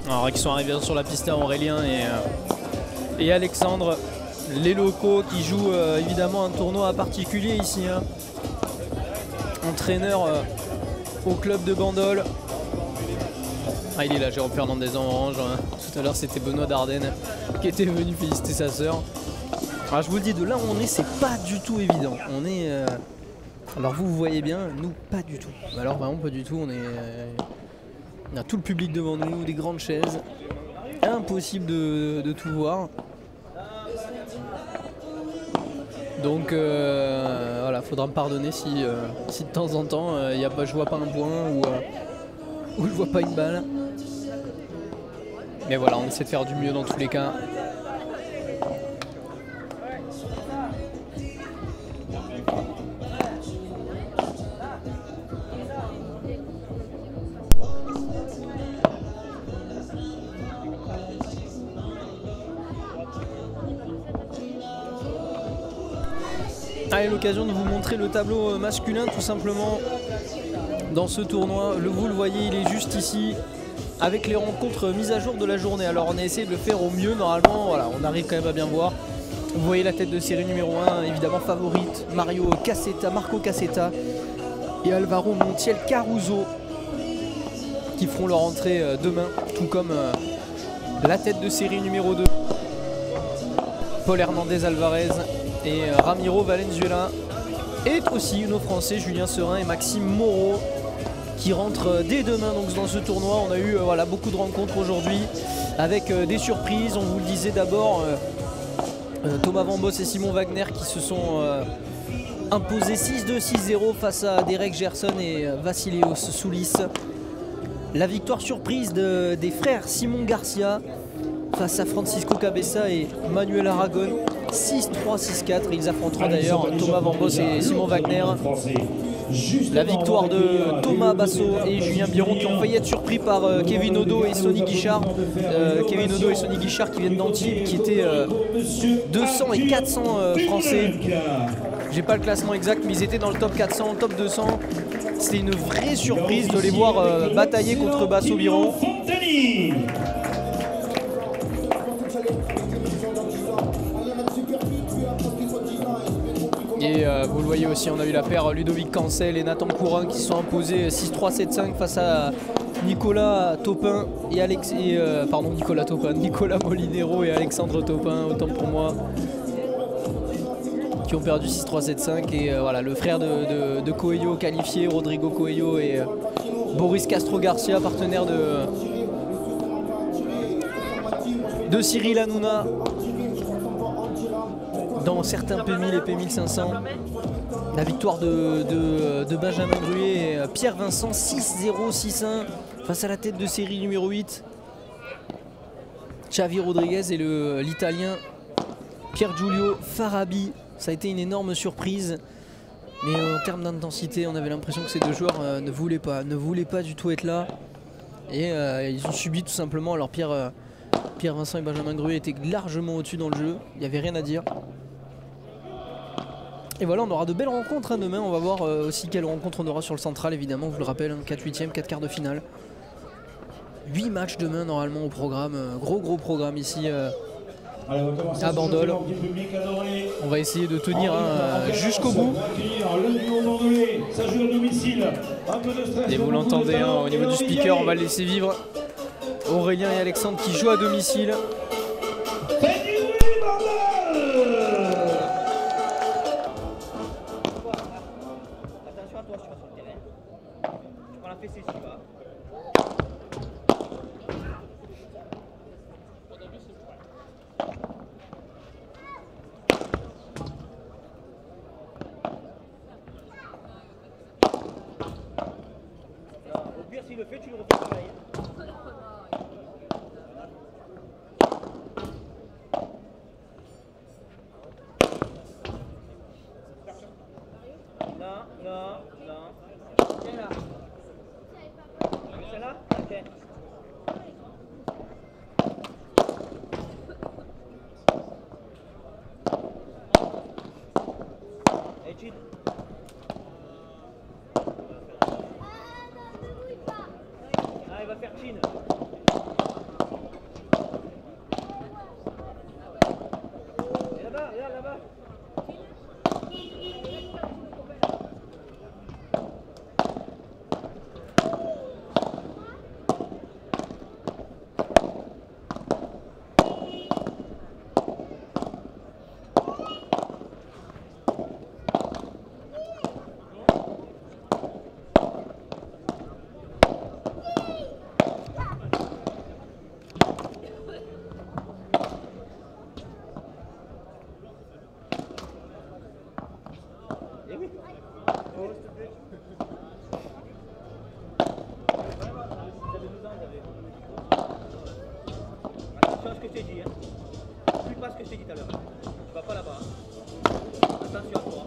Alors qui sont arrivés sur la piste à Aurélien et Alexandre, les locaux qui jouent évidemment un tournoi particulier ici, hein. Entraîneur au club de Bandol. Ah, il est là, Jérôme Fernandez en orange, hein. Tout à l'heure c'était Benoît Dardenne qui était venu féliciter sa sœur. Alors je vous le dis, de là où on est, c'est pas du tout évident. On est alors vous voyez bien, nous pas du tout. Alors vraiment pas du tout, on a tout le public devant nous, des grandes chaises. Impossible de tout voir. Donc voilà, faudra me pardonner si de temps en temps je vois pas un point ou je vois pas une balle. Mais voilà, on essaie de faire du mieux dans tous les cas. Allez, l'occasion de vous montrer le tableau masculin tout simplement dans ce tournoi. Vous le voyez, il est juste ici avec les rencontres mises à jour de la journée. Alors on a essayé de le faire au mieux normalement, voilà, on arrive quand même à bien voir. Vous voyez la tête de série numéro 1, évidemment favorite, Marco Cassetta et Alvaro Montiel Caruso qui feront leur entrée demain, tout comme la tête de série numéro 2, Paul Hernandez Alvarez et Ramiro Valenzuela, et aussi nos Français Julien Serin et Maxime Moreau qui rentrent dès demain donc dans ce tournoi. On a eu voilà, beaucoup de rencontres aujourd'hui avec des surprises. On vous le disait d'abord, Thomas Vambos et Simon Wagner qui se sont imposés 6-2, 6-0 face à Derek Gerson et Vassilios Soulis. La victoire surprise des frères Simon Garcia face à Francisco Cabeza et Manuel Aragon, 6-3, 6-4. Ils affronteront d'ailleurs Thomas Vambos et Simon Wagner. La victoire de Thomas Basso et Julien Biron qui ont failli être surpris par Kevin Odo et Sonny Guichard. Kevin Odo et Sonny Guichard qui viennent d'Antibes, qui étaient 200 et 400 français. J'ai pas le classement exact, mais ils étaient dans le top 400, top 200. C'était une vraie surprise de les voir batailler contre Basso Biron. Et vous le voyez aussi, on a eu la paire Ludovic Cancel et Nathan Courin qui se sont imposés 6-3, 7-5 face à Nicolas Taupin et Nicolas Molinero et Alexandre Taupin, autant pour moi, qui ont perdu 6-3, 7-5. Et voilà, le frère de Coelho qualifié, Rodrigo Coelho, et Boris Castro Garcia, partenaire de Cyril Hanouna dans certains P1000 et P1500. La victoire de Benjamin Gruyer et Pierre Vincent, 6-0, 6-1 face à la tête de série numéro 8, Xavi Rodriguez, et l'italien Pier Giulio Farabi. Ça a été une énorme surprise, mais en termes d'intensité, on avait l'impression que ces deux joueurs ne voulaient pas du tout être là, et ils ont subi tout simplement. Alors Pierre Vincent et Benjamin Gruyer étaient largement au-dessus dans le jeu, il n'y avait rien à dire. Et voilà, on aura de belles rencontres demain. On va voir aussi quelle rencontre on aura sur le central, évidemment, je vous le rappelle, hein, 4 8e, 4 quarts de finale. 8 matchs demain normalement au programme, gros programme ici à Bandol. On va essayer de tenir jusqu'au bout. Et vous l'entendez au niveau du speaker, on va le laisser vivre. Aurélien et Alexandre qui jouent à domicile. S'il le fait, tu le refais pareil. Non. Tiens là. Celle-là? Ok. Hey, cheat. Ah, il va faire chin. Attention à ce que je t'ai dit, hein. Plus pas ce que je t'ai dit tout à l'heure. Tu vas pas là-bas. Hein. Attention à toi.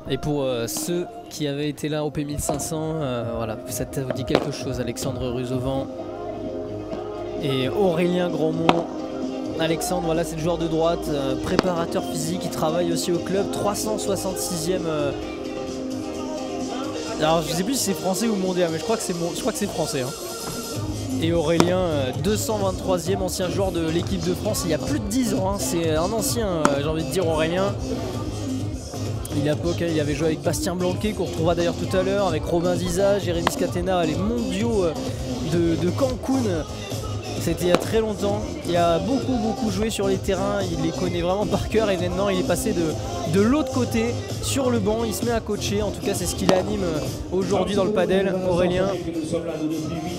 Et pour ceux qui avaient été là au P1500, voilà, ça vous dit quelque chose, Alexandre Ruzovan et Aurélien Grandmont. Alexandre, voilà, c'est le joueur de droite, préparateur physique, il travaille aussi au club, 366e. Alors je sais plus si c'est français ou mondial, mais je crois que c'est français. Hein. Et Aurélien, 223e, ancien joueur de l'équipe de France il y a plus de 10 ans. Hein. C'est un ancien, j'ai envie de dire, Aurélien. Il avait joué avec Bastien Blanquet, qu'on retrouvera d'ailleurs tout à l'heure, avec Robin Ziza, Jérémy Scatena, les mondiaux de Cancun. C'était il y a très longtemps. Il a beaucoup joué sur les terrains, il les connaît vraiment par cœur et maintenant il est passé de l'autre côté sur le banc, il se met à coacher. En tout cas c'est ce qui l'anime aujourd'hui dans le padel, Aurélien.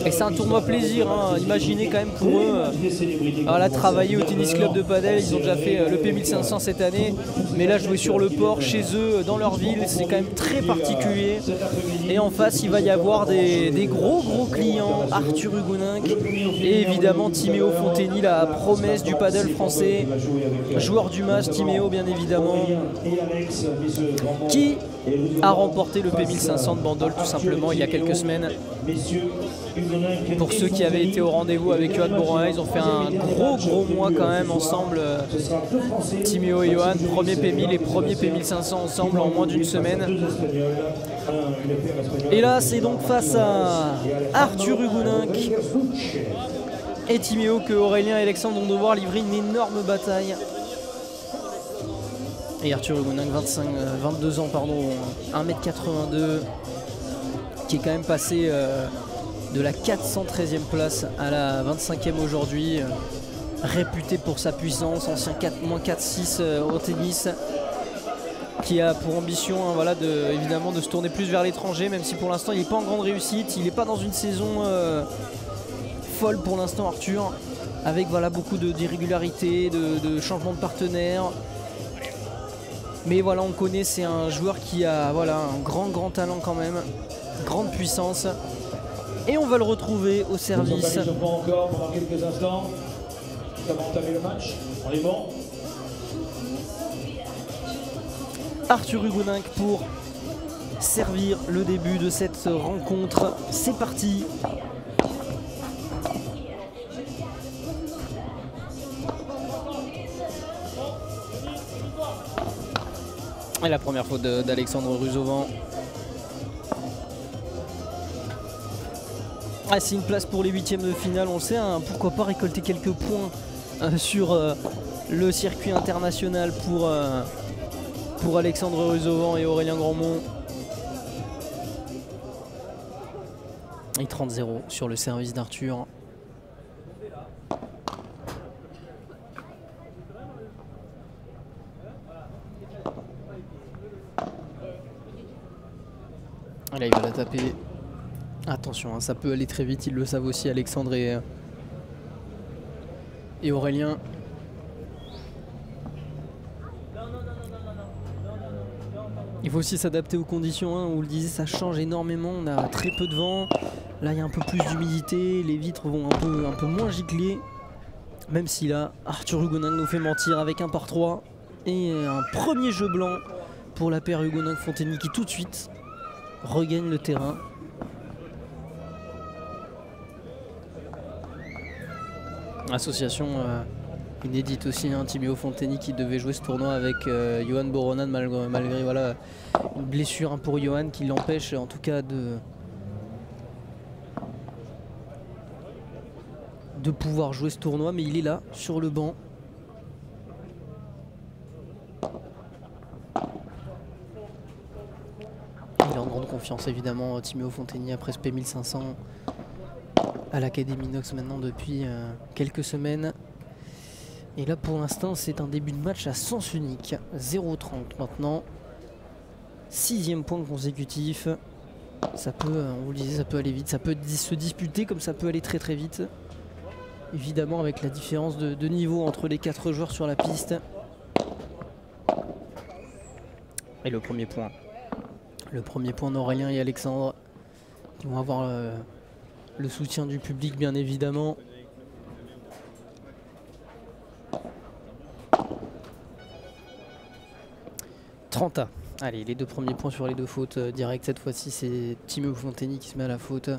Et c'est un tournoi plaisir, hein. Imaginez quand même pour eux, voilà, travailler au tennis club de padel, ils ont déjà fait le P1500 cette année, mais là jouer sur le port, chez eux, dans leur ville, c'est quand même très particulier. Et en face il va y avoir des gros clients, Arthur Hugoninck et évidemment Timéo Fontenay, la promesse du paddle français, joueur du match, Timéo bien évidemment, qui a remporté le P1500 de Bandol tout simplement il y a quelques semaines. Pour ceux qui avaient été au rendez-vous avec Johan Borin, ils ont fait un gros mois quand même ensemble, Timéo et Johan, premier P1000 et premier P1500 ensemble en moins d'une semaine. Et là c'est donc face à Arthur Hugoninck et Timéo que Aurélien et Alexandre vont devoir livrer une énorme bataille. Et Arthur Hugoninck, 22 ans, pardon, 1m82, qui est quand même passé de la 413e place à la 25e aujourd'hui, réputé pour sa puissance, ancien 4-4-6 au tennis, qui a pour ambition, hein, voilà, évidemment de se tourner plus vers l'étranger, même si pour l'instant il n'est pas en grande réussite, il n'est pas dans une saison folle pour l'instant Arthur, avec voilà, beaucoup d'irrégularités, de changements de partenaires. Mais voilà, on connaît, c'est un joueur qui a voilà, un grand talent quand même, grande puissance. Et on va le retrouver au service. Encore pendant quelques instants. Comment entamer le match? On est bon? Arthur Hugoninck pour servir le début de cette rencontre. C'est parti. Et la première faute d'Alexandre Ruzovan. Ah, c'est une place pour les huitièmes de finale, on le sait, hein, pourquoi pas récolter quelques points sur le circuit international pour Alexandre Ruzovan et Aurélien Grandmont. Et 30-0 sur le service d'Arthur. Là il va la taper. Attention, hein, ça peut aller très vite, ils le savent aussi Alexandre et Aurélien. Il faut aussi s'adapter aux conditions, hein, on le disait, ça change énormément, on a très peu de vent. Là il y a un peu plus d'humidité, les vitres vont un peu moins gicler. Même si là, Arthur Hugonin nous fait mentir avec un par 3 et un premier jeu blanc pour la paire Hugonin-Fontegny qui tout de suite regagne le terrain. Association inédite aussi, hein, Timéo Fontegny qui devait jouer ce tournoi avec Johan Boronan malgré voilà, une blessure, hein, pour Johan qui l'empêche en tout cas de pouvoir jouer ce tournoi, mais il est là sur le banc. Il est en grande confiance évidemment, Timéo Fontegny, après ce P1500 à l'Académie Nox maintenant depuis quelques semaines. Et là pour l'instant c'est un début de match à sens unique. 0-30 maintenant. 6e point consécutif. Ça peut, on vous le disait, ça peut aller vite, ça peut se disputer comme ça peut aller très très vite. Évidemment avec la différence de niveau entre les 4 joueurs sur la piste. Et le premier point. Le premier point d'Aurélien et Alexandre qui vont avoir le soutien du public bien évidemment. Trenta. Allez, les 2 premiers points sur les 2 fautes directes. Cette fois-ci, c'est Timéo Fontegny qui se met à la faute.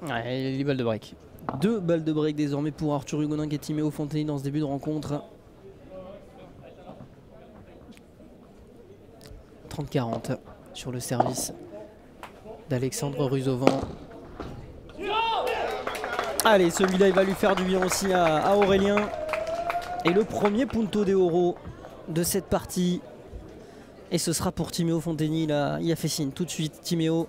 Ouais, les balles de break. 2 balles de break désormais pour Arthur Hugonin et Timéo Fontegny dans ce début de rencontre. 30-40 sur le service d'Alexandre Ruzovan. Allez, celui-là il va lui faire du bien aussi à Aurélien. Et le premier punto de oro de cette partie. Et ce sera pour Timéo Fontegny. Là, il a fait signe tout de suite. Timéo,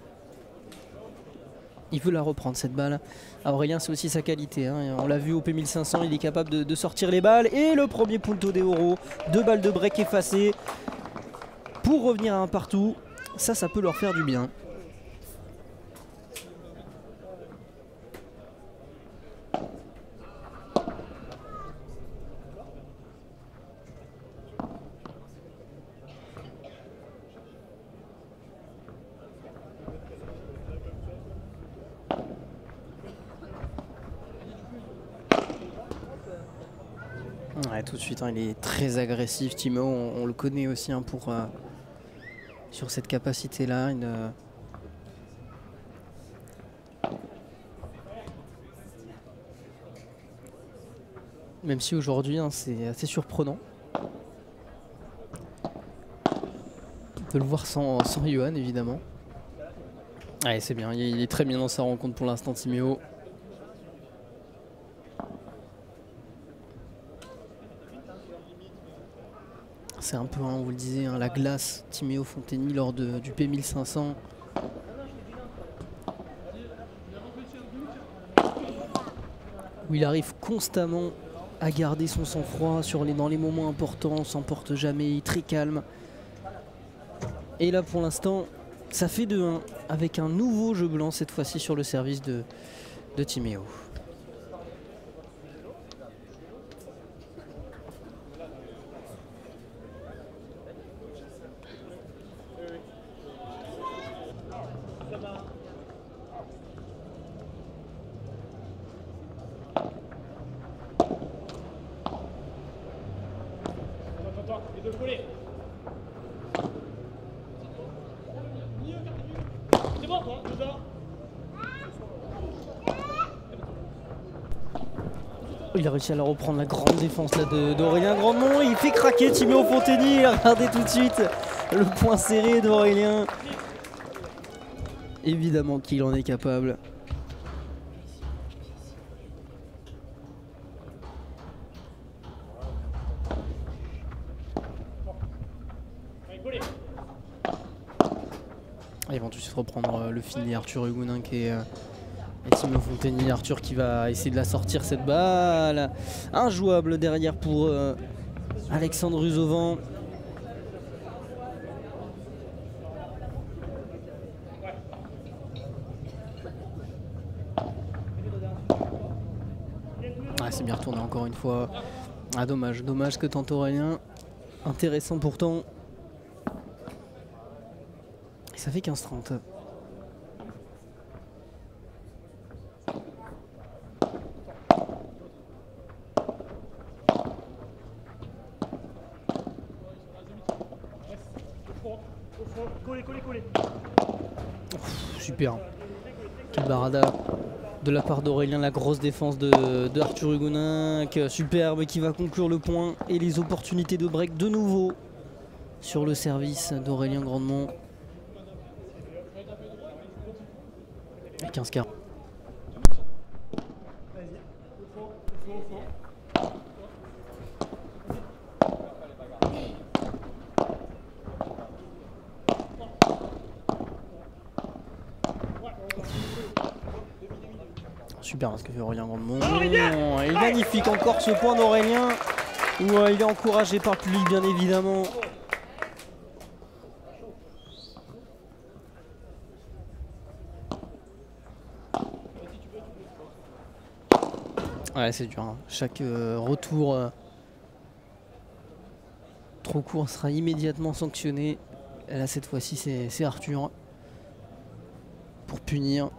il veut la reprendre cette balle. Aurélien, c'est aussi sa qualité, hein. On l'a vu au P1500, il est capable de sortir les balles. Et le premier punto de oro. 2 balles de break effacées pour revenir à un partout. Ça peut leur faire du bien. Ouais, tout de suite, hein, il est très agressif. Timéo, on le connaît aussi, hein, pour sur cette capacité-là. Même si aujourd'hui, hein, c'est assez surprenant de le voir sans Johan, évidemment. Allez, c'est bien, il est très bien dans sa rencontre pour l'instant, Timéo. C'est un peu, hein, on vous le disait, hein, la glace Timéo Fontegny lors du P1500. Où il arrive constamment à garder son sang-froid dans les moments importants, on s'emporte jamais, il est très calme. Et là pour l'instant, ça fait 2-1 avec un nouveau jeu blanc cette fois-ci sur le service de Timéo. Il a réussi à la reprendre, la grande défense là d'Aurélien Grandmont. Il fait craquer Timéo Fontegny. Regardez tout de suite le point serré d'Aurélien. Évidemment qu'il en est capable. Ils vont tous reprendre le filet. Arthur Hugonin et Timéo Fontegny. Arthur qui va essayer de la sortir cette balle. Injouable derrière pour Alexandre Ruzovan. Ah, c'est bien retourné encore une fois. Ah dommage, dommage que tente Aurélien. Intéressant pourtant. Et ça fait 15-30. Super. Quelle barada de la part d'Aurélien, la grosse défense de Arthur Hugoninck. Superbe qui va conclure le point et les opportunités de break de nouveau sur le service d'Aurélien Grandemont. Et 15-40. Super ce que fait Aurélien Grandemont. Il est magnifique encore ce point d'Aurélien où il est encouragé par le public bien évidemment. Ouais c'est dur, hein. Chaque retour trop court sera immédiatement sanctionné. Et là cette fois-ci c'est Arthur pour punir.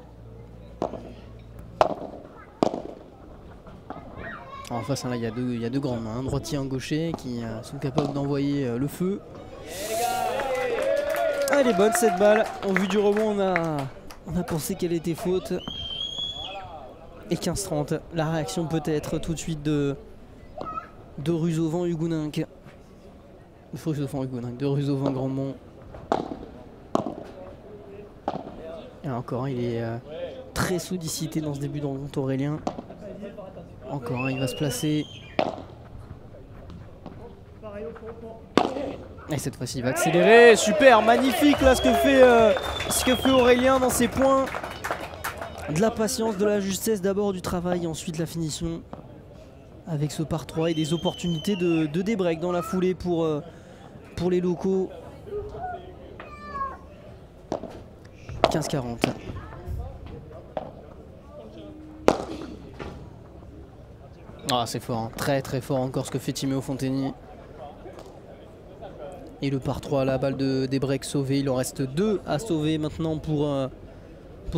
En face, là, il y a deux grandes mains, un droitier et un gaucher qui sont capables d'envoyer le feu. Ah, elle est bonne cette balle. En vue du rebond, on a pensé qu'elle était faute. Et 15-30. La réaction peut-être tout de suite de Ruzovan-Hugoninck. De Ruzovan-Grandemont. Et encore, il est très sollicité dans ce début de rencontre Aurélien. Encore, il va se placer. Et cette fois-ci, il va accélérer. Super, magnifique là ce que fait Aurélien dans ses points. De la patience, de la justesse, d'abord du travail, ensuite la finition. Avec ce par 3 et des opportunités de débreak dans la foulée pour les locaux. 15-40. Ah c'est fort, hein. Très très fort encore ce que fait Timéo Fonteny. Et le par 3, la balle des breaks sauvée. Il en reste 2 à sauver maintenant pour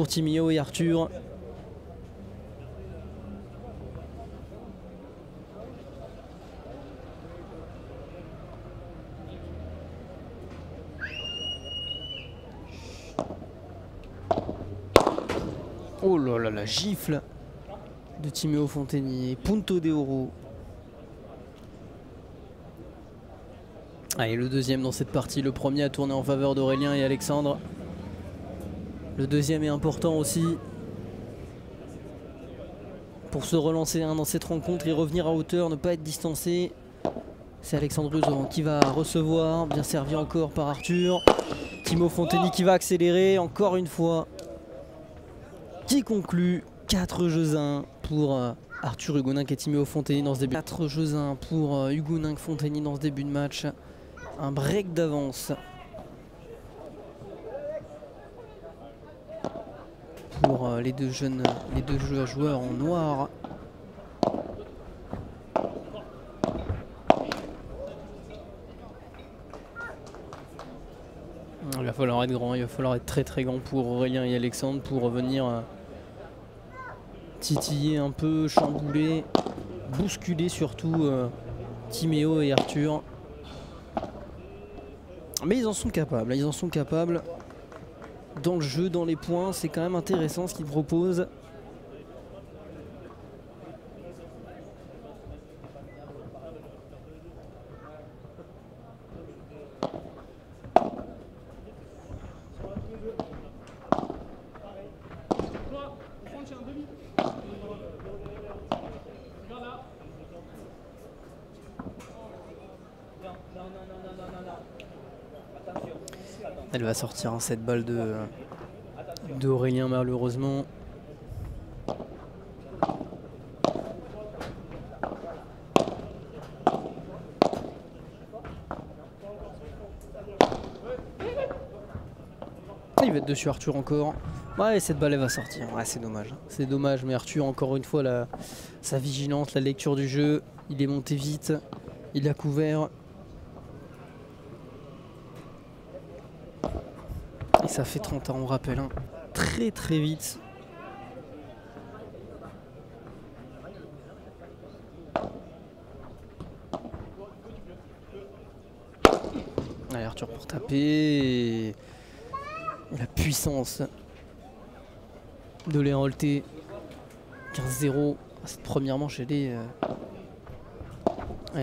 Timéo et Arthur. Oh là là, la gifle de Timéo Fonteny, Punto de Oro. Allez, le deuxième dans cette partie, le premier a tourné en faveur d'Aurélien et Alexandre. Le deuxième est important aussi pour se relancer dans cette rencontre et revenir à hauteur, ne pas être distancé. C'est Alexandre Ruzovan qui va recevoir, bien servi encore par Arthur. Timéo Fonteny qui va accélérer encore une fois, qui conclut 4 jeux 1 pour Arthur Hugoninck et Timéo Fonteny dans ce début. 4 jeux 1 pour Hugoninck Fonteny dans ce début de match. Un break d'avance pour les deux joueurs en noir. Il va falloir être grand, il va falloir être très très grand pour Aurélien et Alexandre pour revenir titiller un peu, chambouler, bousculer surtout Timéo et Arthur. Mais ils en sont capables, dans le jeu, dans les points, c'est quand même intéressant ce qu'ils proposent. Elle va sortir cette balle de Aurélien malheureusement. Il va être dessus Arthur encore. Ouais, cette balle elle va sortir. Ouais, c'est dommage. C'est dommage, mais Arthur encore une fois sa vigilance, la lecture du jeu. il est monté vite, il a couvert. Et ça fait 30 ans, on rappelle, hein. Très très vite. Allez, Arthur pour taper. Et la puissance de l'Héraulté. 15-0. Cette première manche, elle est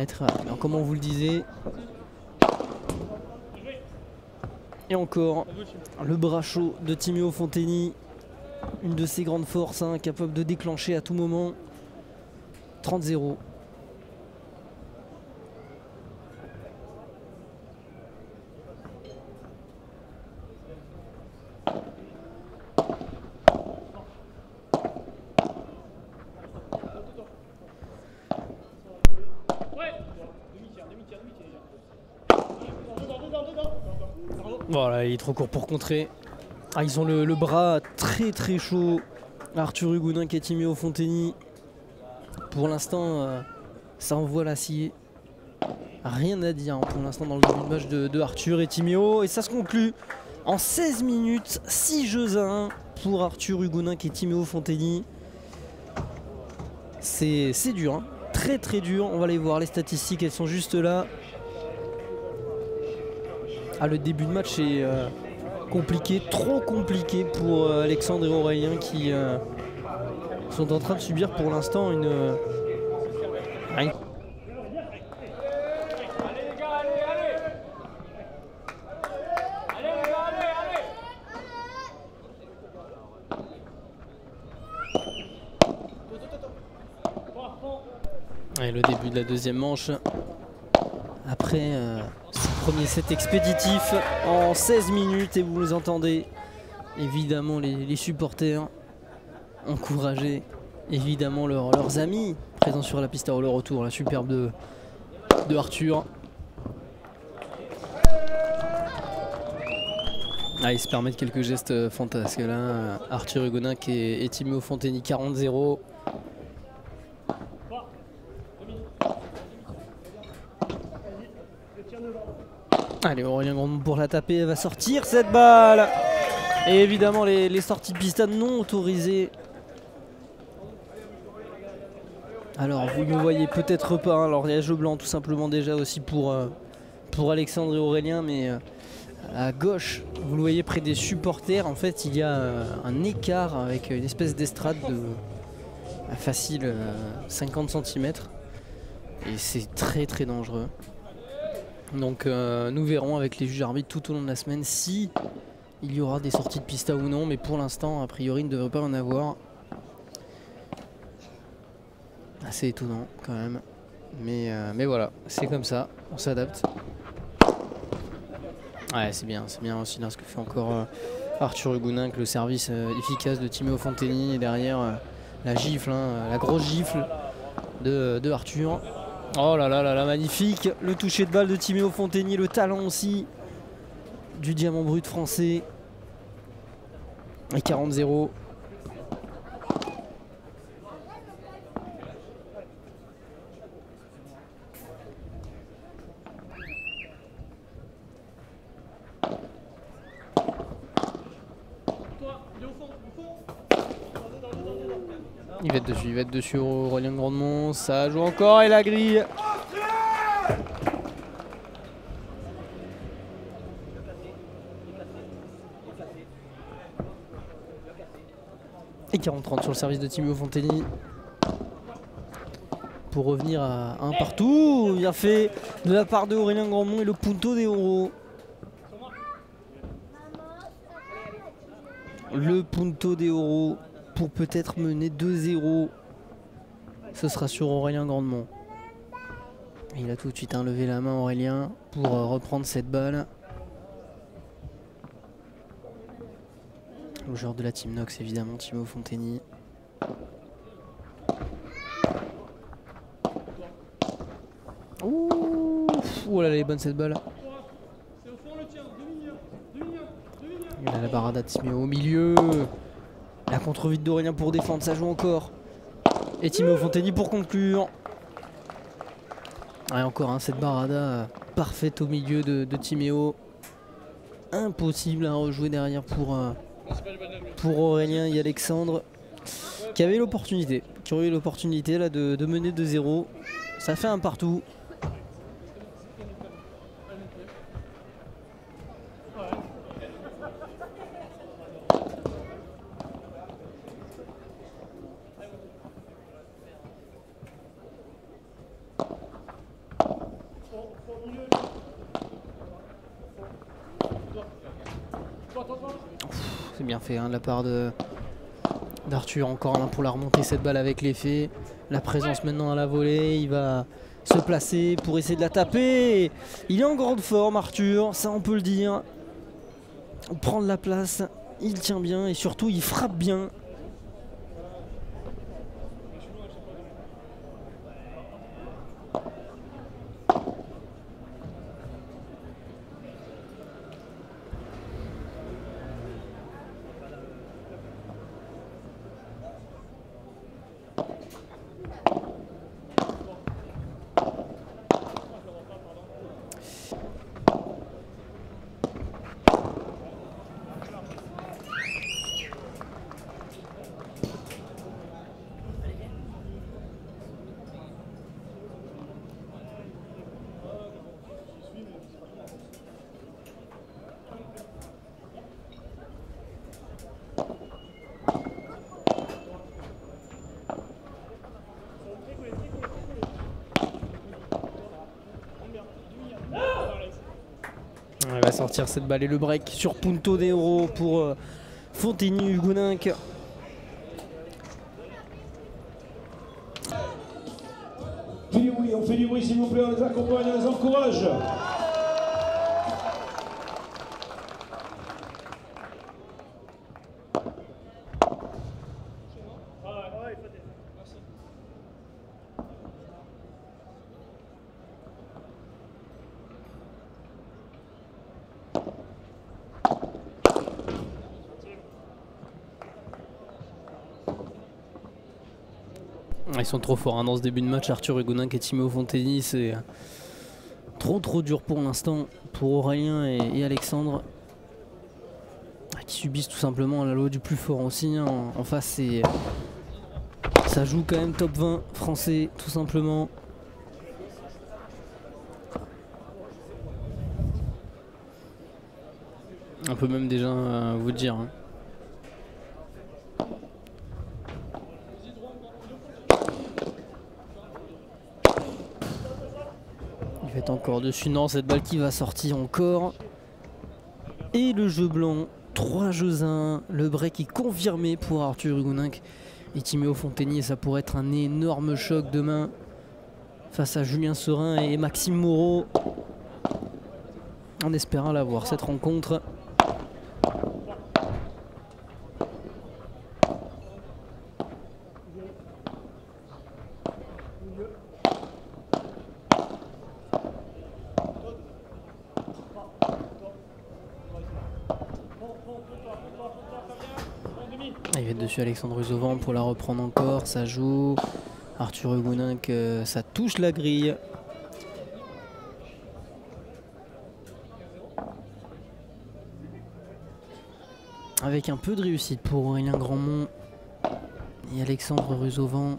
très rapide. Alors, comme on vous le disait. Et encore le bras chaud de Timéo Fonteny. Une de ses grandes forces, hein, capable de déclencher à tout moment. 30-0. Voilà, il est trop court pour contrer. Ah, ils ont le bras très très chaud. Arthur Hugonin et Timéo Fonteny. Pour l'instant, ça envoie l'acier. Rien à dire, hein, pour l'instant dans le début de match de Arthur et Timéo. Et ça se conclut en 16 minutes, 6 jeux à 1 pour Arthur Hugonin et Timéo Fonteny. C'est dur, hein. Très très dur. On va aller voir les statistiques, elles sont juste là. Ah, le début de match est compliqué, trop compliqué pour Alexandre et Aurélien qui sont en train de subir pour l'instant une... Et le début de la deuxième manche. Après ce premier set expéditif en 16 minutes, et vous les entendez évidemment les supporters encourager évidemment leurs amis présents sur la piste à le retour, la superbe de Arthur. Ah, ils se permettent quelques gestes fantasques là. Arthur Hugonin et Timéo Fonteny 40-0. Allez, Aurélien Grandmont pour la taper, elle va sortir cette balle. Et évidemment les sorties de piste non autorisées. Alors vous ne voyez peut-être pas, hein, alors il y a jeu blanc tout simplement déjà aussi pour Alexandre et Aurélien, mais à gauche, vous le voyez près des supporters, en fait il y a un écart avec une espèce d'estrade de facile 50 cm. Et c'est très très dangereux. Donc nous verrons avec les juges arbitres tout au long de la semaine si il y aura des sorties de pista ou non, mais pour l'instant a priori il ne devrait pas en avoir. Assez étonnant quand même, mais voilà, c'est comme ça, on s'adapte. Ouais, c'est bien aussi là ce que fait encore Arthur Hugonin avec le service efficace de Timéo Fonteny, et derrière la gifle, hein, la grosse gifle de Arthur. Oh là là là là, magnifique, le toucher de balle de Timéo Fonteny, le talent aussi du diamant brut français. Et 40-0. Il va être dessus Aurélien Grandmont, ça joue encore et la grille. Et 40-30 sur le service de Timéo Fonteny. Pour revenir à un partout, bien fait de la part de Aurélien Grandmont et le punto de oro. Le punto de oro pour peut-être mener 2-0. Ce sera sur Aurélien Grandmont. Il a tout de suite levé la main Aurélien pour reprendre cette balle. Le joueur de la Team Nox évidemment, Timéo Fonteny. Ouh, oh là là, elle est bonne cette balle. Il a la barada de Timéo au milieu. La contre-vite d'Aurélien pour défendre, ça joue encore. Et Timéo Fonteny pour conclure. Ouais, encore hein, cette barada parfaite au milieu de Timéo. Impossible à rejouer derrière pour Aurélien et Alexandre qui avaient l'opportunité. Qui ont eu l'opportunité là de mener 2-0. Ça fait un partout. C'est bien fait hein, de la part d'Arthur, encore un pour la remonter cette balle avec l'effet. La présence maintenant à la volée, il va se placer pour essayer de la taper. Il est en grande forme Arthur, ça on peut le dire. Prendre la place, il tient bien et surtout il frappe bien. Il va sortir cette balle et le break sur Punto de Oro pour Fontigny-Hugoninck. On fait du bruit s'il vous plaît, on les accompagne, on les encourage. Ils sont trop forts hein, dans ce début de match, Arthur Hugoninck et Timéo Fontigny, c'est trop dur pour l'instant pour Aurélien et Alexandre qui subissent tout simplement la loi du plus fort aussi hein. En face ça joue quand même top 20 français tout simplement. On peut même déjà vous le dire hein. Il va être encore dessus, non, cette balle qui va sortir encore. Et le jeu blanc, 3 jeux à 1. Le break est confirmé pour Arthur Hugoninck et Timéo Fontigny. Ça pourrait être un énorme choc demain face à Julien Serin et Maxime Moreau. En espérant l'avoir cette rencontre. Il va être dessus Alexandre Ruzovan pour la reprendre encore, ça joue. Arthur Hugoninck, ça touche la grille. Avec un peu de réussite pour Aurélien Grandmont et Alexandre Ruzovan.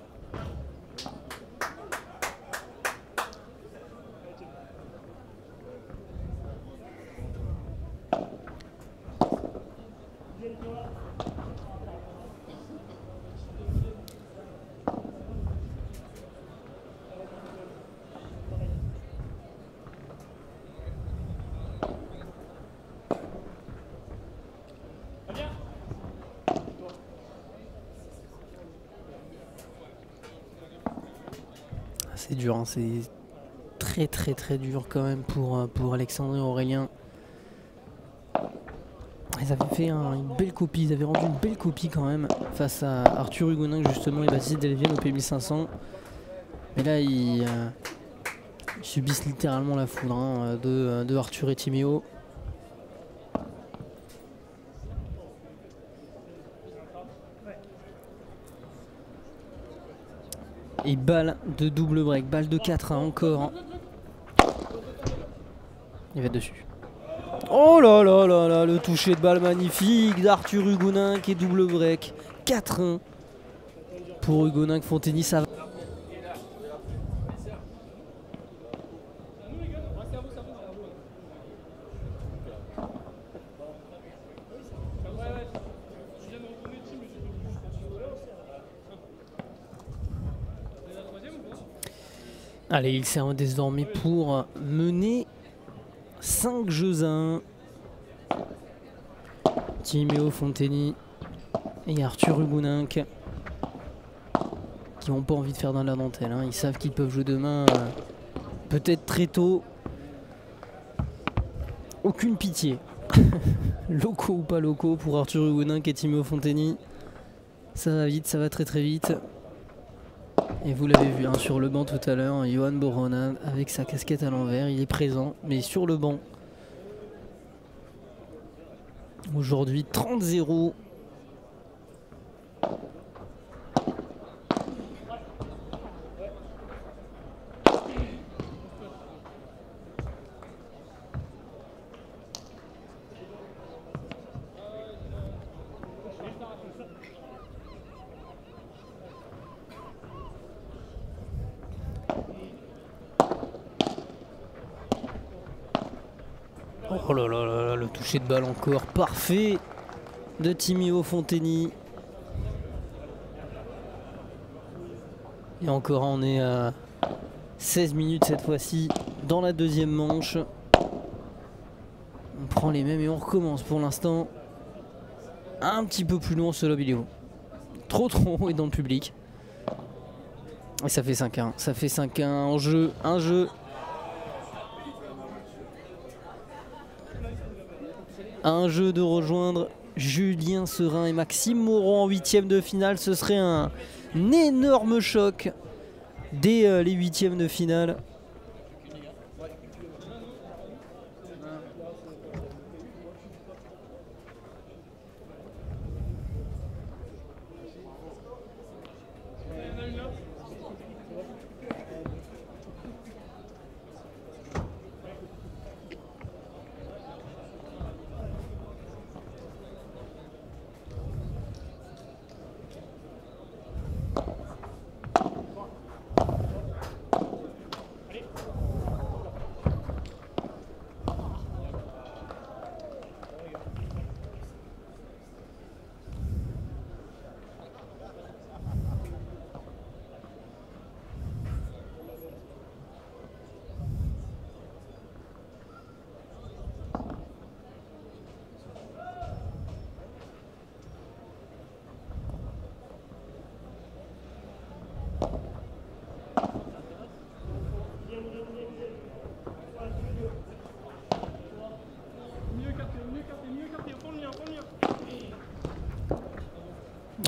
C'est dur, hein, c'est très dur quand même pour Alexandre et Aurélien. Ils avaient fait une belle copie, ils avaient rendu une belle copie quand même face à Arthur Hugoninck justement et Baptiste Delvienne au P1500. Mais là ils subissent littéralement la foudre hein, de Arthur et Timéo. Et balle de double break, balle de 4 hein, encore. Il va être dessus. Oh là là là là, le toucher de balle magnifique d'Arthur Hugoninck et double break. 4-1 pour Hugoninck-Fontény, ça va. Allez, il sert désormais pour mener 5 jeux à 1. Timéo Fontény et Arthur Hugoninck qui n'ont pas envie de faire dans la dentelle. Hein. Ils savent qu'ils peuvent jouer demain, peut-être très tôt. Aucune pitié. Locaux ou pas locaux pour Arthur Hugoninck et Timéo Fontény. Ça va vite, ça va très très vite. Et vous l'avez vu hein, sur le banc tout à l'heure, Johan Borona avec sa casquette à l'envers, il est présent, mais sur le banc. Aujourd'hui 30-0. Oh là là là, le toucher de balle encore parfait de Timéo Fontény. Et encore on est à 16 minutes cette fois-ci dans la deuxième manche. On prend les mêmes et on recommence pour l'instant. Un petit peu plus loin ce lob vidéo. Trop haut et dans le public. Et ça fait 5-1. Ça fait 5-1 en jeu. Un jeu. Un jeu de rejoindre Julien Serin et Maxime Moreau en 8e de finale. Ce serait un énorme choc dès les 8e de finale.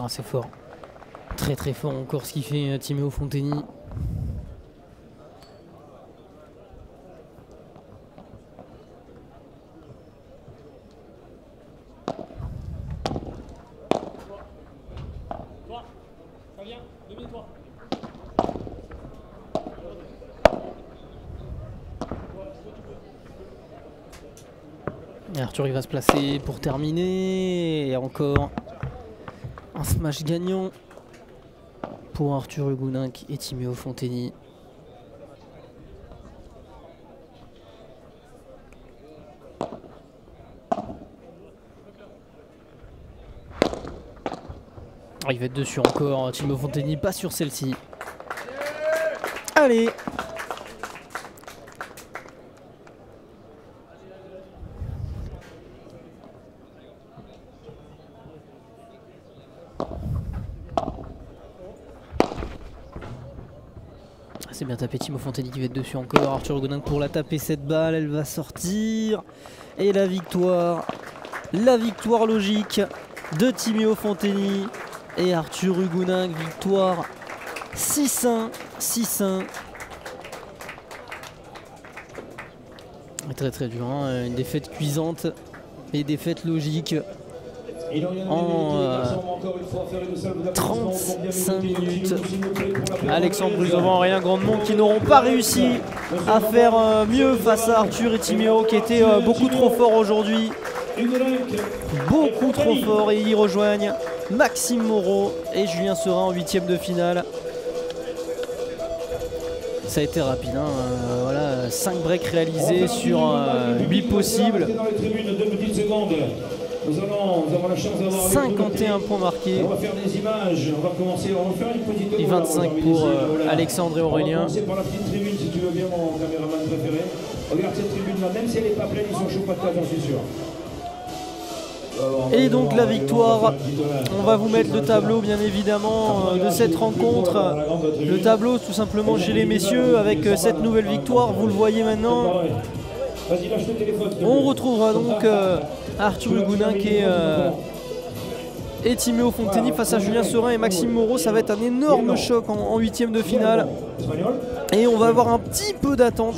Ah, c'est fort. Très très fort encore ce qu'il fait Timéo Fontény. Et Arthur il va se placer pour terminer. Et encore un smash gagnant pour Arthur Hugoninck et Timéo Fontény. Il va être dessus encore, Timéo Fontény, pas sur celle-ci. Allez! C'est bien tapé, Timéo Fontény qui va être dessus encore. Arthur Hugoninck pour la taper cette balle, elle va sortir. Et la victoire logique de Timéo Fontény et Arthur Hugoninck. Victoire 6-1, 6-1. Très très dur, hein, une défaite cuisante, mais défaite logique. en 35 minutes. Alexandre Bruzovin, Aurélien Grandemont qui n'auront pas réussi à faire mieux face à Arthur et Timéo qui étaient beaucoup trop forts aujourd'hui. Beaucoup trop forts, et ils y rejoignent Maxime Moreau et Julien Serin en 8e de finale. Ça a été rapide, hein. Voilà, 5 breaks réalisés sur 8 possibles. 51 points marqués. On va faire des images, on va commencer, on va faire une petite et 25 pour Alexandre et Aurélien. On va commencer par la petite tribune si tu veux bien, mon caméraman préféré. Regarde cette tribune là, même si elle n'est pas pleine, ils sont chauds patates, j'en suis sûr. Et donc la victoire, on va vous mettre le tableau bien évidemment de cette rencontre. Le tableau tout simplement chez les messieurs avec cette nouvelle victoire, vous le voyez maintenant. On retrouvera donc Arthur Hugonin et Timéo Fonteni face à Julien Serin et Maxime Moreau. Ça va être un énorme choc en 8e de finale. Et on va avoir un petit peu d'attente.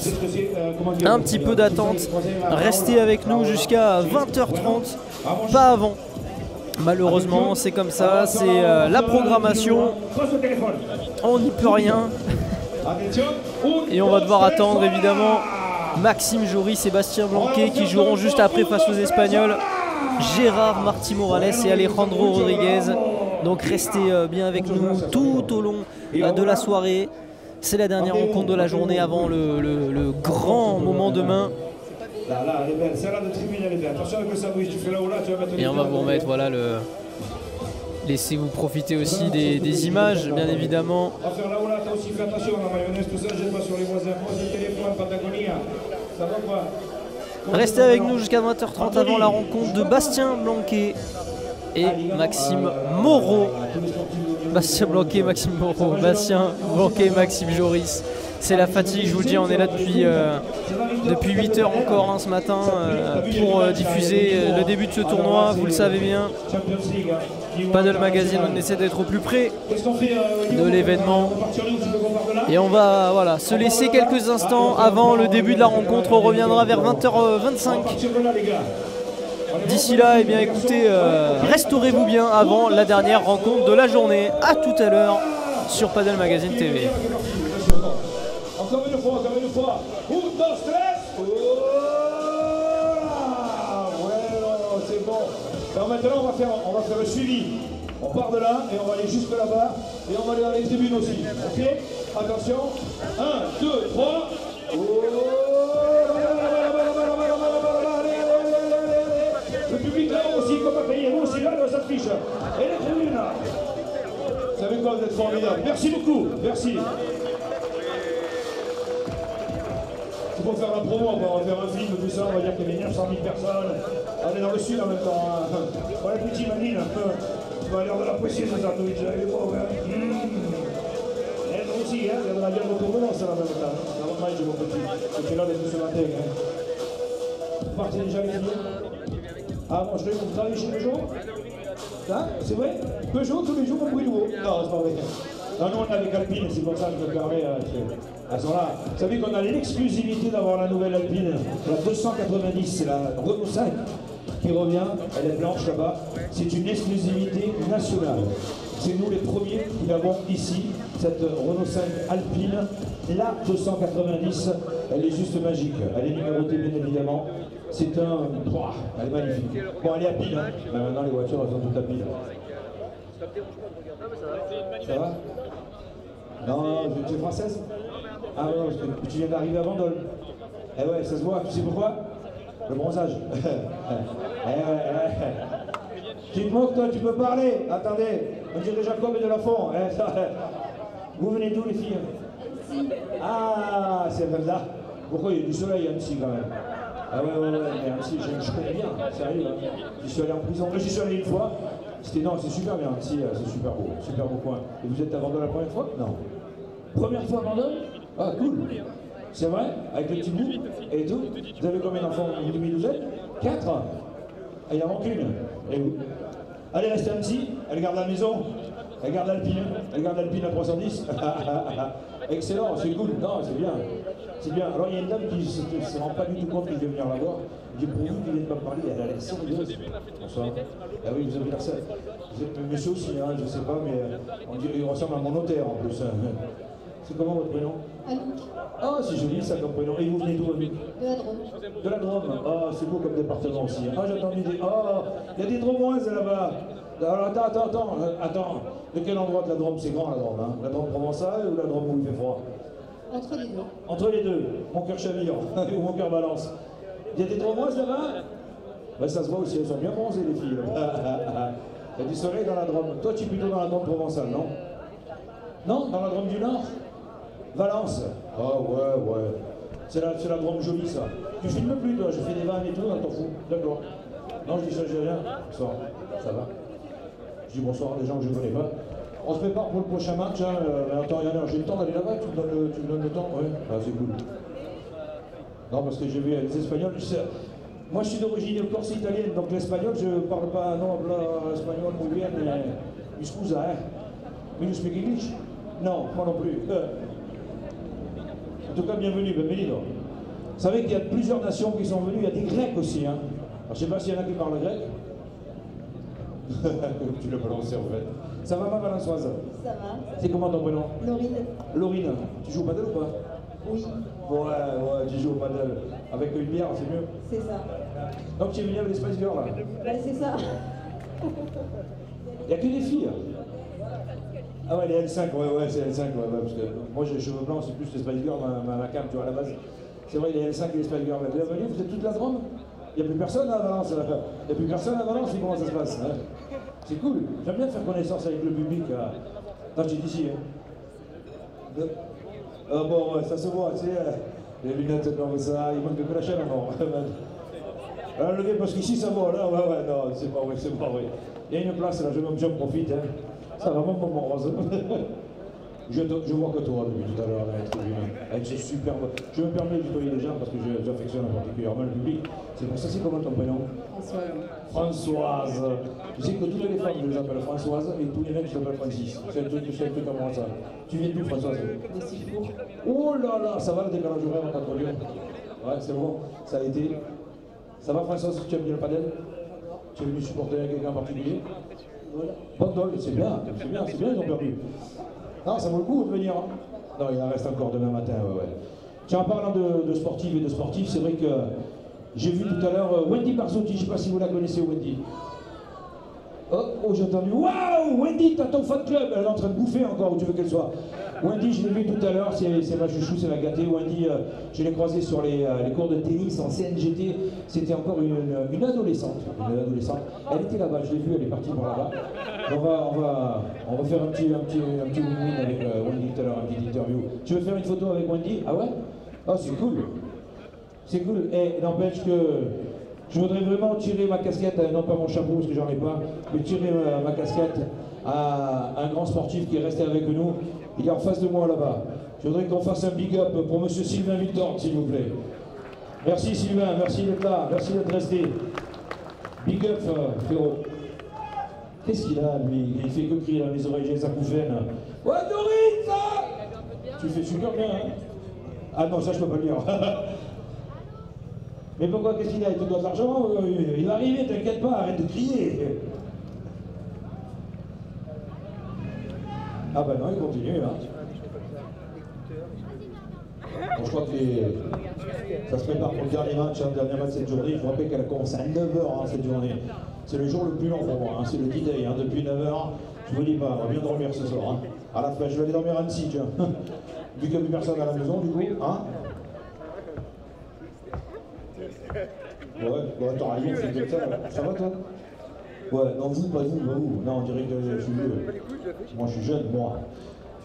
Un petit peu d'attente. Restez avec nous jusqu'à 20h30. Pas avant. Malheureusement, c'est comme ça. C'est la programmation. On n'y peut rien. Et on va devoir attendre évidemment Maxime Jory, Sébastien Blanquet qui joueront juste après face aux Espagnols. Gérard Martí Morales et Alejandro Rodriguez. Donc restez bien avec nous tout au long de la soirée. C'est la dernière rencontre de la journée avant le grand moment demain. Là, elle est belle, celle-là de tribune, elle est belle. Attention avec le sandwich, tu fais là ou là, tu vas mettre. Et on va vous remettre, voilà, laissez-vous profiter aussi des images, bien évidemment. On va faire là ou là, t'as aussi fait attention, la mayonnaise, tout ça, jette pas sur les voisins. Pose le téléphone, Patagonia. Ça va quoi? Restez avec nous jusqu'à 20h30 avant la rencontre de Bastien Blanquet et Maxime Moreau. Bastien Blanquet, Maxime Moreau, Bastien Blanquet, Maxime Joris. C'est la fatigue, je vous le dis, on est là depuis 8 h encore ce matin pour diffuser le début de ce tournoi, vous le savez bien. Padel Magazine, on essaie d'être au plus près de l'événement. Et on va se laisser quelques instants avant le début de la rencontre, on reviendra vers 20h25. D'ici là, eh bien écoutez, restaurez-vous bien avant la dernière rencontre de la journée. A tout à l'heure sur Padel Magazine TV. Encore une fois, 1, 2, 3. Voilà, c'est bon. Alors maintenant, on va faire le suivi. On part de là et on va aller jusque là-bas. Et on va aller dans les tribunes aussi. Ok? Attention. 1, 2, 3. Le public là aussi, comme à payer. Vous aussi là, ça affiche. Et les tribunes là. Vous savez quoi, vous êtes formidables. Merci beaucoup. Merci. Pour faire la promo, on va faire un film, tout ça, on va dire qu'il y avait 900 000 personnes. On est dans le sud en même temps. Hein. Voilà, petit Manine, tu vas l'air de l'apprécier ce sandwich. Il est beau, hein. Et nous aussi, hein, il y a de la viande autour de nous, ça en même temps. La remange, mon petit. Tu es là depuis ce matin. Hein. Vous partez déjà avec lui? Ah, bon, je vais vous travailler chez Peugeot? Hein? C'est vrai? Peugeot, tous les jours, on brûle l'eau. Non, c'est pas vrai. Non, nous on a avec Alpine, c'est pour ça que je me permets. Elles sont là. Vous savez qu'on a l'exclusivité d'avoir la nouvelle Alpine, la 290, c'est la Renault 5 qui revient, elle est blanche là-bas. C'est une exclusivité nationale. C'est nous les premiers qui l'avons ici, cette Renault 5 Alpine, la 290, elle est juste magique. Elle est numérotée bien évidemment. C'est un... elle est magnifique. Bon, elle est à pile, hein. Maintenant les voitures elles sont toutes à pile. Ça va? Non, tu es française? Ah non, tu viens d'arriver à Bandol. Eh ouais, ça se voit, tu sais pourquoi? Le bronzage. Tu te moques toi, tu peux parler. Attendez, on dirait Jacob et de la Fond. Vous venez d'où les filles? Ah, c'est là. Pourquoi il y a du soleil à Annecy quand même? Ah ouais, mais Annecy, je connais bien, sérieux. Hein. Je suis allé en prison, j'y suis allé une fois. Non, c'est super bien, Annecy, c'est super beau coin. Et vous êtes à Bandol la première fois? Non. Première fois à Bandol? Ah, cool. C'est vrai? Avec le petit bout et tout? Vous avez combien d'enfants? Une demi-douzaine? 4? Ah, il en manque une. Et vous? Allez, restez à Annecy, elle garde la maison, elle garde l'Alpine à 310. Excellent, c'est cool. Non, c'est bien. C'est bien. Alors, il y a une dame qui ne se rend pas du tout compte que je vais venir la voir. J'ai pour vous qui vient de me parler, elle a l'air sérieuse. Bonsoir. Ah oui, vous avez l'air sérieux. Vous êtes monsieur aussi, hein, je sais pas, mais on dirait qu'il ressemble à mon notaire en plus. C'est comment votre prénom? Anouk, Ah, c'est joli ça comme prénom. Et vous venez d'où, Anouk? de la Drôme. De la Drôme. Ah, c'est beau comme département aussi. Ah, j'ai entendu des... Ah, il y a des Dromoises là-bas. Alors, attends. De quel endroit de la Drôme? C'est grand la Drôme, hein? La Drôme provençale ou la Drôme où il fait froid? Entre les deux. Entre les deux. Mon cœur chavire ou mon cœur balance. Il y a des Dromoises là-bas? Ben, ça se voit aussi, elles sont bien bronzées les filles. Il y a du soleil dans la Drôme. Toi, tu es plutôt dans la Drôme provençale, non? Non? Dans la Drôme du Nord? Valence? Ah ouais. C'est la Drôme jolie ça. Tu filmes plus toi, je fais des vannes et tout, on t'en fous. D'accord. Non, je dis ça, j'ai rien. Bonsoir. Ça va? Je dis bonsoir à des gens que je ne connais pas. On se prépare pour le prochain match. Hein. Attends, j'ai le temps d'aller là-bas, tu me donnes le temps? Ouais. Ah, c'est cool. Non, parce que j'ai vu les Espagnols. Moi, je suis d'origine corse italienne, donc l'espagnol, je ne parle pas, non, l'espagnol muy bien, mais scusa, hein. Mais you speak English? Non, moi non plus. En tout cas, bienvenue, benvenido. Vous savez qu'il y a plusieurs nations qui sont venues, il y a des Grecs aussi. Hein. Alors, je ne sais pas s'il y en a qui parlent grec. Tu l'as prononcé en fait. Ça va ma Valençoise? Ça va. C'est comment ton prénom? Laurine? Laurine. Tu joues au padel ou pas? Oui. Ouais, tu joues au padel. Avec une bière, c'est mieux? C'est ça. Donc tu es venu avec les Spice Girls là? Bah, c'est ça. Il n'y a que des filles. Ah ouais, les L5, ouais, c'est L5, ouais, parce que moi j'ai les cheveux blancs, c'est plus les Spice Girls, ma cam, tu vois, à la base. C'est vrai, les L5 et les Spice Girls. Bienvenue, vous êtes toute la Drôme? Il n'y a plus personne à Valence, là. Il n'y a plus personne à Valence, comment ça se passe? Hein? C'est cool, j'aime bien faire connaissance avec le public. Non, tu es d'ici, hein? Ah bon, ouais, ça se voit, tu sais, les lunettes comme ça, il manque que la chaîne encore. Alors, levez, parce qu'ici ça va, là, ouais, non, c'est pas vrai. Il y a une place là, j'en profite, hein. Ça va, mon moment rose. Je vois que toi depuis tout à l'heure avec ce superbe. Je me permets de tutoyer les gens parce que j'affectionne particulièrement le public. C'est pour ça, c'est comment ton prénom? Françoise. Tu sais que toutes les femmes, je les appelle Françoise et tous les mecs, je les appelle Francis. C'est un truc comme moi ça. Tu viens d'où, Françoise? De Sifour. Oh là là, ça va le décalage horaire entre Lyon? Ouais, c'est bon, ça a été. Ça va, Françoise, tu aimes bien le padel? Tu es venu supporter quelqu'un en particulier? Voilà. C'est bien, ils ont perdu. Non, ça vaut le coup de venir. Hein. Non, il en reste encore demain matin, ouais. Tiens, en parlant de sportifs et de sportifs, c'est vrai que j'ai vu tout à l'heure Wendy Barzotti, je ne sais pas si vous la connaissez, Wendy. Oh, j'ai entendu. Waouh, Wendy, t'as ton fan club. Elle est en train de bouffer encore, où tu veux qu'elle soit. Wendy, je l'ai vu tout à l'heure, c'est ma chouchou, c'est ma gâtée. Wendy, je l'ai croisée sur les cours de tennis en CNGT. C'était encore une adolescente. Elle était là-bas, je l'ai vue, elle est partie par là-bas. On va faire un petit win-win avec Wendy tout à l'heure, une petite interview. Tu veux faire une photo avec Wendy? Ah ouais? Ah, c'est cool. C'est cool. Et n'empêche que je voudrais vraiment tirer ma casquette, non pas mon chapeau parce que j'en ai pas, mais tirer ma casquette à un grand sportif qui est resté avec nous. Il est en face de moi là-bas. Je voudrais qu'on fasse un big up pour monsieur Sylvain Victor, s'il vous plaît. Merci Sylvain, merci d'être là, merci d'être resté. Big up, frérot. Qu'est-ce qu'il a, lui? Il fait que crier dans les oreilles, j'ai les acouphènes. Ouais, Doris! Tu fais super bien, hein? Ah non, ça je peux pas le dire. Mais pourquoi, qu'est-ce qu'il a? Il te doit de l'argent? Il va arriver, t'inquiète pas, arrête de crier. Ah ben non, il continue, hein. Bon, je crois que ça se prépare pour le dernier match, hein, le dernier match cette journée. Je vous rappelle qu'elle a commencé à 9h hein, cette journée. C'est le jour le plus long pour moi, hein. C'est le D-Day, hein, depuis 9h. Je vous dis pas, on va bien dormir ce soir. Hein. À la fin, je vais aller dormir à Annecy, tiens. Vu qu'il n'y a plus personne à la maison, du coup, hein. Ouais, bon, attends, Lyon, c'est comme ça. Ça va, toi? Ouais, non, vous, pas vous, pas vous. Non, on dirait que je suis vieux. Moi, je suis jeune, moi.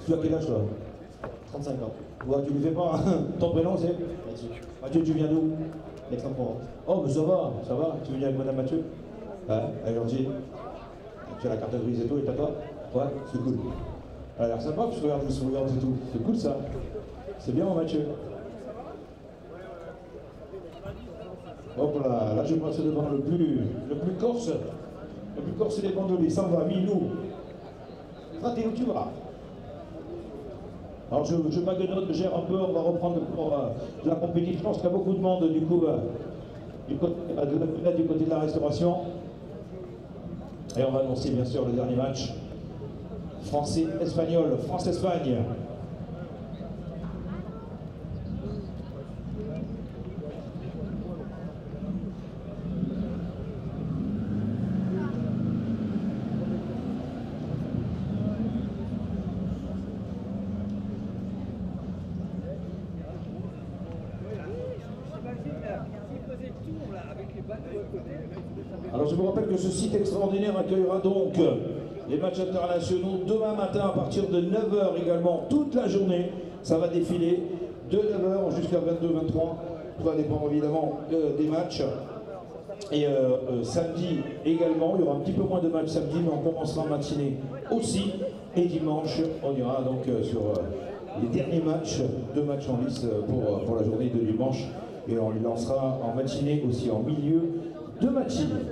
Tu as quel âge, toi? 35 ans. Ouais, tu ne le fais pas. Hein. Ton prénom, c'est? Mathieu. Mathieu, tu viens d'où? Aix-en-Provence. Oh, mais ça va, ça va. Tu viens avec madame Mathieu? Ouais, elle est gentille. Tu as la carte grise et tout, et à toi? Ouais, c'est cool. Elle a l'air sympa, que je regarde le sourire et tout. C'est cool, ça. C'est bien, mon Mathieu. Hop là, je passe devant le plus corse. Le plus corse des bandolis. Ça va, Milou. Fratello, tu vas. Alors je maguenote, je gère un peu, on va reprendre pour la compétition. Je pense qu'il y a beaucoup de monde du coup du côté de la restauration. Et on va annoncer bien sûr le dernier match. Français-Espagnol, France-Espagne. Alors je vous rappelle que ce site extraordinaire accueillera donc les matchs internationaux demain matin à partir de 9h également, toute la journée. Ça va défiler de 9h jusqu'à 22-23. Tout va dépendre évidemment des matchs. Et samedi également, il y aura un petit peu moins de matchs samedi, mais on commencera en matinée aussi. Et dimanche, on ira donc sur les derniers matchs, 2 matchs en lice pour la journée de dimanche. Et on les lancera en matinée aussi, en milieu de matinée.